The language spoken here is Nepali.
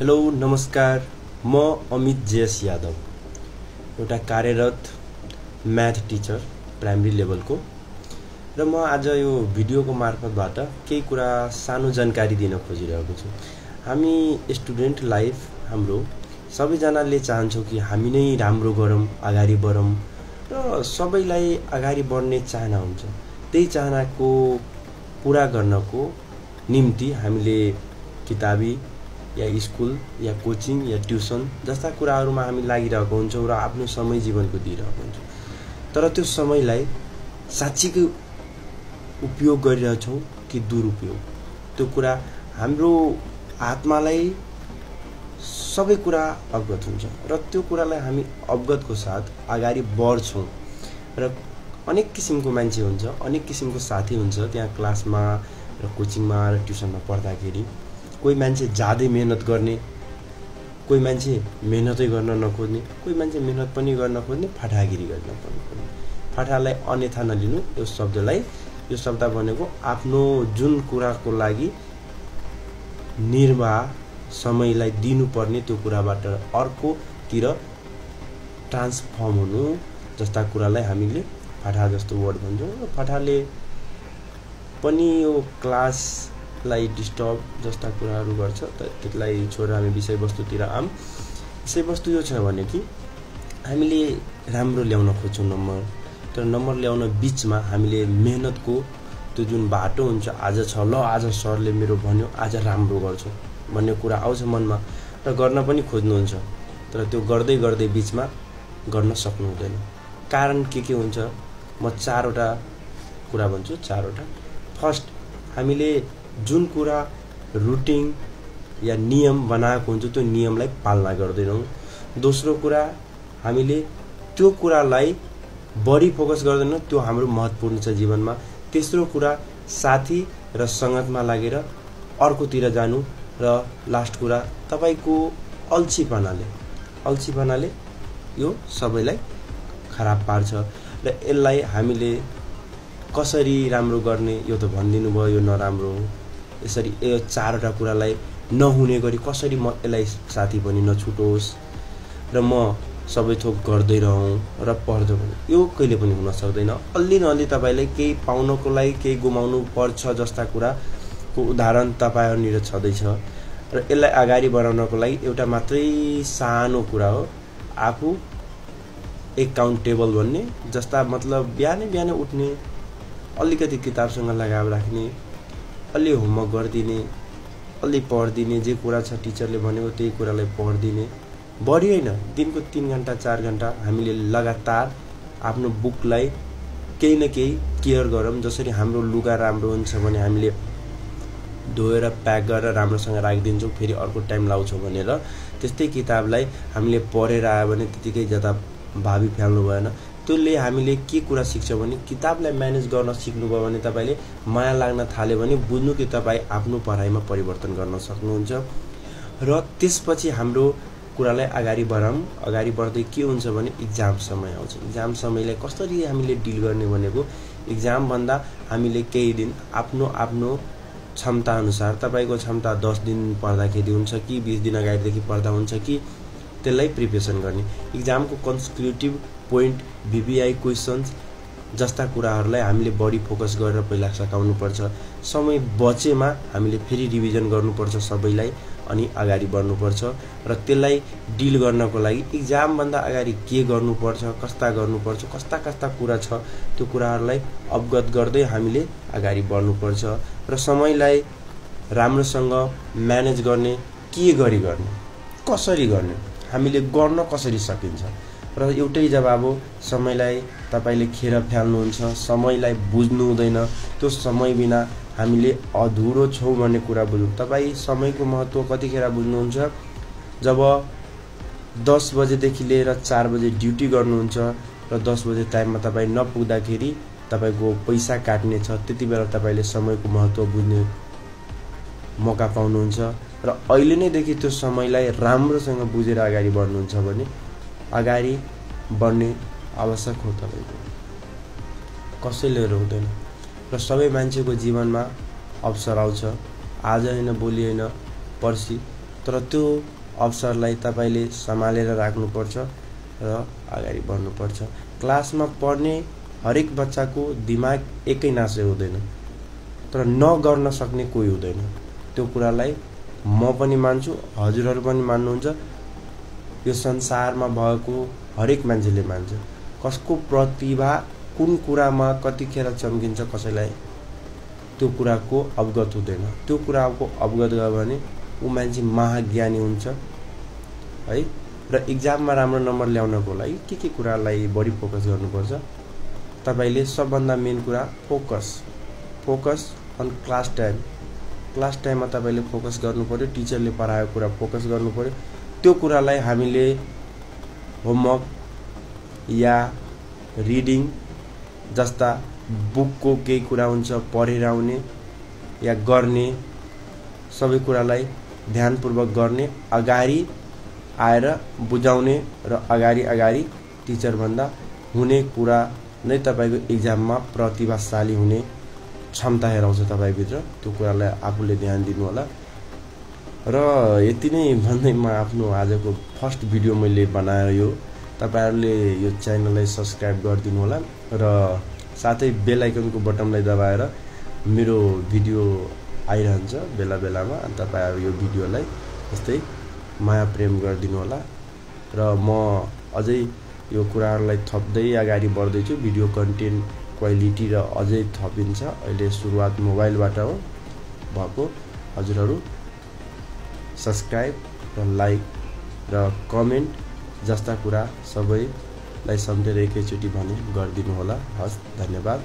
हेलो नमस्कार, म अमित जेएस यादव, एउटा कार्यरत म्याथ टिचर प्राइमरी लेभलको र म आज यो भिडियोको मार्फतबाट केही कुरा सानो जानकारी दिन खोजिरहेको छु। हामी स्टुडेन्ट लाइफ हाम्रो सबैजनाले चाहन्छौँ कि हामी नै राम्रो गरौँ, अगाडि बढौँ र सबैलाई अगाडि बढ्ने चाहना हुन्छ। त्यही चाहनाको पूरा गर्नको निम्ति हामीले किताबी या स्कुल या कोचिङ या ट्युसन जस्ता कुराहरूमा हामी लागिरहेको हुन्छौँ र आफ्नो समय जीवनको दिइरहेको हुन्छौँ। तर त्यो समयलाई साँच्चीकै उपयोग गरिरहेछौँ कि दुरुपयोग, त्यो कुरा हाम्रो आत्मालाई सबै कुरा अवगत हुन्छ र त्यो कुरालाई हामी अवगतको साथ अगाडि बढ्छौँ। र अनेक किसिमको मान्छे हुन्छ, अनेक किसिमको साथी हुन्छ त्यहाँ क्लासमा र कोचिङमा र ट्युसनमा पढ्दाखेरि। कोही मान्छे ज्यादै मेहनत गर्ने, कोही मान्छे मेहनतै गर्न नखोज्ने, कोही मान्छे मेहनत पनि गर्न खोज्ने, फाटागिरी गर्न पनि खोज्ने। फाटालाई अन्यथा नलिनु, यो शब्द भनेको आफ्नो जुन कुराको लागि निर्वाह समयलाई दिनुपर्ने त्यो कुराबाट अर्कोतिर ट्रान्सफर्म हुनु जस्ता कुरालाई हामीले फाटा जस्तो वर्ड भन्छौँ। र फाटाले पनि यो क्लासलाई डिस्टर्ब जस्ता कुराहरू गर्छ। त्यसलाई छोडेर हामी विषयवस्तुतिर आऊँ। विषयवस्तु यो छ भने कि हामीले राम्रो ल्याउन खोज्छौँ नम्बर, तर नम्बर ल्याउन बिचमा हामीले मेहनतको त्यो जुन बाटो हुन्छ, आज छ ल आज सरले मेरो भन्यो आज राम्रो गर्छु भन्ने कुरा आउँछ मनमा र गर्न पनि खोज्नुहुन्छ, तर त्यो गर्दै गर्दै बिचमा गर्न सक्नु हुँदैन। कारण के हुन्छ म चारवटा कुरा भन्छु। फर्स्ट, हामीले जुन कुरा रुटिन या नियम बनाएको हुन्छ त्यो नियमलाई पालना गर्दैनौँ। दोस्रो कुरा, हामीले त्यो कुरालाई बढी फोकस गर्दैनौँ, त्यो हाम्रो महत्त्वपूर्ण छ जीवनमा। तेस्रो कुरा, साथी र सङ्गतमा लागेर अर्कोतिर जानु। र लास्ट कुरा, तपाईको अल्छीपनाले यो सबैलाई खराब पार्छ। र यसलाई हामीले कसरी राम्रो गर्ने यो त भनिदिनु भयो, यो नराम्रो हो। यसरी यो चारवटा कुरालाई नहुने गरी कसरी म यसलाई साथी पनि नछुटोस् र म सबै थोक गर्दै रहौँ र पढ्दै पनि, यो कहिले पनि हुन सक्दैन। अलि न अलि तपाईँले केही पाउनको लागि केही गुमाउनु पर्छ जस्ता कुराको उदाहरण तपाईँहरूनिर छँदैछ। र यसलाई अगाडि बढाउनको लागि एउटा मात्रै सानो कुरा हो, आफू एकाउन्टेबल भन्ने जस्ता, मतलब बिहानै उठ्ने, अलिकति किताबसँग लगाव राख्ने, अलि होमवर्क गरिदिने, अलि पढिदिने, जे कुरा छ टिचरले भनेको त्यही कुरालाई पढिदिने। बढी होइन, दिनको 3 घन्टा 4 घन्टा हामीले लगातार आफ्नो बुकलाई केही न केही केयर गरौँ। जसरी हाम्रो लुगा राम्रो हुन्छ भने हामीले धोएर प्याक गरेर राम्रोसँग राखिदिन्छौँ, फेरि अर्को टाइम लाउँछौँ भनेर, त्यस्तै किताबलाई हामीले पढेर आयो भने त्यतिकै जता भावी फ्याल्नु भएन। त्यसले हामीले के कुरा सिक्छ भने किताबलाई म्यानेज गर्न सिक्नुभयो भने तपाईँले माया लाग्न थाल्यो भने बुझ्नु कि तपाईँ आफ्नो पढाइमा परिवर्तन गर्न सक्नुहुन्छ। र त्यसपछि हाम्रो कुरालाई अगाडि बढाउँ। अगाडि बढ्दै के हुन्छ भने इक्जाम समय आउँछ। इक्जाम समयलाई कसरी हामीले डिल गर्ने भनेको, इक्जामभन्दा हामीले केही दिन आफ्नो क्षमता अनुसार, तपाईँको क्षमता 10 दिन पढ्दाखेरि हुन्छ कि 20 दिन अगाडिदेखि पढ्दा हुन्छ कि, त्यसलाई प्रिपेरेसन गर्ने। इक्जामको कन्सेक्युटिभ पोइन्ट, VBI क्वेसन्स जस्ता कुराहरूलाई हामीले बढी फोकस गरेर पहिला सकाउनुपर्छ। समय बचेमा हामीले फेरि रिभिजन गर्नुपर्छ सबैलाई, अनि अगाडि बढ्नुपर्छ। र त्यसलाई डिल गर्नको लागि इक्जामभन्दा अगाडि के गर्नुपर्छ, कस्ता कुरा छ, त्यो कुराहरूलाई अवगत गर्दै हामीले अगाडि बढ्नुपर्छ। र समयलाई राम्रोसँग म्यानेज गर्ने, कसरी गर्ने, हामीले गर्न कसरी सकिन्छ। र एउटै जवाब हो, समयलाई तपाईँले खेर फ्याल्नुहुन्छ, समयलाई बुझ्नु हुँदैन। त्यो समय बिना हामीले अधुरो छौँ भन्ने कुरा बुझ्नु। तपाईँ समयको महत्त्व कतिखेर बुझ्नुहुन्छ? जब 10 बजेदेखि लिएर 4 बजे ड्युटी गर्नुहुन्छ र 10 बजे टाइममा तपाईँ नपुग्दाखेरि तपाईँको पैसा काट्ने छ, त्यति बेला तपाईँले समयको महत्त्व बुझ्ने मौका पाउनुहुन्छ। र अहिले नैदेखि त्यो समयलाई राम्रोसँग बुझेर अगाडि बढ्नुहुन्छ भने अगाडि बढ्ने आवश्यक हो तपाईँको, कसैले रोक्दैन। र सबै मान्छेको जीवनमा अवसर आउँछ, आज होइन भोलि होइन पर्सि तर त्यो अवसरलाई तपाईले सम्हालेर राख्नुपर्छ र अगाडि बढ्नुपर्छ। क्लासमा पढ्ने हरेक बच्चाको दिमाग एकै नासै हुँदैन, तर नगर्न सक्ने कोही हुँदैन। त्यो कुरालाई म पनि मान्छु, हजुरहरु पनि मान्नुहुन्छ। यो संसारमा भएको हरेक मान्छेले मान्छ। कसको प्रतिभा कुन कुरामा कतिखेर चम्किन्छ कसैलाई त्यो कुराको अवगत हुँदैन। त्यो कुराको अवगत भयो भने ऊ मान्छे महाज्ञानी हुन्छ है। र एक्जाममा राम्रो नम्बर ल्याउनको लागि के कुरालाई बढी फोकस गर्नुपर्छ? तपाईले सबभन्दा मेन कुरा focus on class time. Class टाइममा तपाईले फोकस गर्नु पर्यो। टिचरले पढाएको कुरा फोकस गर्नु पर्यो। त्यो कुरालाई हामीले होमवर्क या रिडिङ जस्ता बुकको केही कुरा हुन्छ पढेर आउने या गर्ने, सबै कुरालाई ध्यानपूर्वक गर्ने, अगाडि आएर बुझाउने र अगाडि टिचर भन्दा हुने कुरा नै तपाईको एक्जाममा प्रतिभाशाली हुने क्षमता हेराउँछ तपाईभित्र। त्यो कुरालाई आफूले ध्यान दिनु होला। र यति नै भन्दै म आफ्नो आजको फर्स्ट भिडियो मैले बनायो। तपाईहरुले यो च्यानललाई सब्स्क्राइब गरिदिनु होला र साथै बेल आइकनको बटनलाई दबाएर मेरो भिडियो आइरहन्छ बेला बेलामा। अनि तपाईहरु यो भिडियोलाई यस्तै माया प्रेम गरिदिनु होला। र म अझै यो कुराहरुलाई थप्दै अगाडि बढ्दै छु। भिडियो कन्टेन्ट क्वालिटी र अझै थपिन्छ। अहिले सुरुवात मोबाइलबाट हो भएको। हजुरहरु सब्स्क्राइब र लाइक र कमेन्ट जस्ता कुरा सबैलाई सम्झेर एकैचोटी भने गरिदिनु होला। हस्, धन्यवाद।